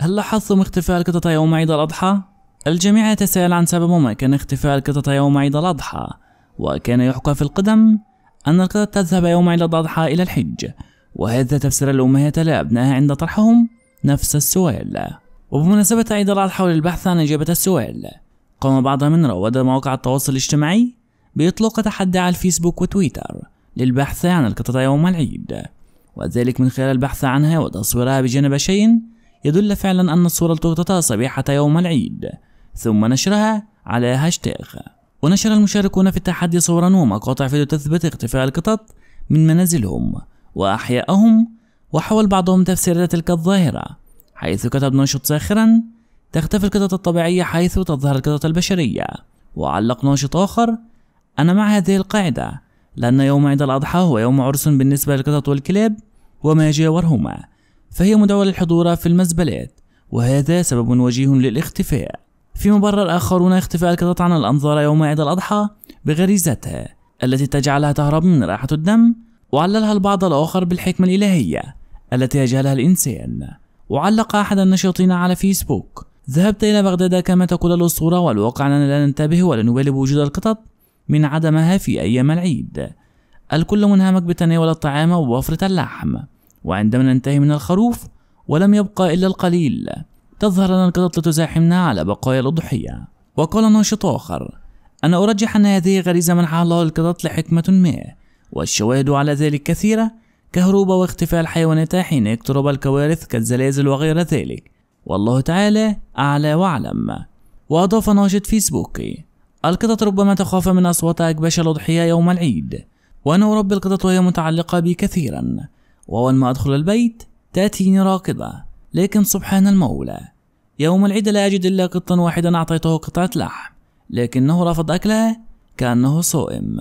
هل لاحظتم اختفاء القطط يوم عيد الأضحى؟ الجميع يتساءل عن سبب ما كان اختفاء القطط يوم عيد الأضحى، وكان يحكى في القدم أن القطط تذهب يوم عيد الأضحى إلى الحج، وهذا تفسير الأمهات لأبنائها عند طرحهم نفس السؤال. وبمناسبة عيد الأضحى وللبحث عن إجابة السؤال، قام بعض من رواد مواقع التواصل الاجتماعي بإطلاق تحدي على الفيسبوك وتويتر للبحث عن القطط يوم العيد، وذلك من خلال البحث عنها وتصويرها بجانب شيء يدل فعلا أن الصورة التقطتها صبيحة يوم العيد، ثم نشرها على هاشتاغ. ونشر المشاركون في التحدي صورا ومقاطع فيديو تثبت اختفاء القطط من منازلهم وأحيائهم، وحاول بعضهم تفسير تلك الظاهرة، حيث كتب ناشط ساخرا: تختفي القطط الطبيعية حيث تظهر القطط البشرية. وعلق ناشط آخر: أنا مع هذه القاعدة، لأن يوم عيد الأضحى هو يوم عرس بالنسبة للقطط والكلاب وما جاورهما، فهي مدعوة للحضور في المزبلات، وهذا سبب وجيه للاختفاء. في مبرر آخرون اختفاء القطط عن الأنظار يوم عيد الأضحى بغريزتها التي تجعلها تهرب من رائحة الدم، وعللها البعض الآخر بالحكمة الإلهية التي يجهلها الإنسان. وعلق أحد الناشطين على فيسبوك: ذهبت إلى بغداد كما تقول الأسطورة، والواقع أننا لا ننتبه ولا نبالي بوجود القطط من عدمها في أيام العيد. الكل منهمك بتناول الطعام ووفرة اللحم، وعندما ننتهي من الخروف ولم يبقى إلا القليل تظهر لنا القطط لتزاحمنا على بقايا الأضحية. وقال ناشط آخر: أنا أرجح أن هذه غريزة منحها الله للقطط لحكمة ما، والشواهد على ذلك كثيرة، كهروب واختفاء الحيوانات حين يقترب الكوارث كالزلازل وغير ذلك، والله تعالى أعلى وأعلم. وأضاف ناشط فيسبوكي: القطط ربما تخاف من أصوات أكباش الأضحية يوم العيد، وأنا أربي القطط وهي متعلقة بي كثيرا، وأول ما أدخل البيت تأتيني راكضة، لكن سبحان المولى يوم العيد لا أجد إلا قطا واحدا أعطيته قطعة لحم، لكنه رفض أكلها كأنه صائم.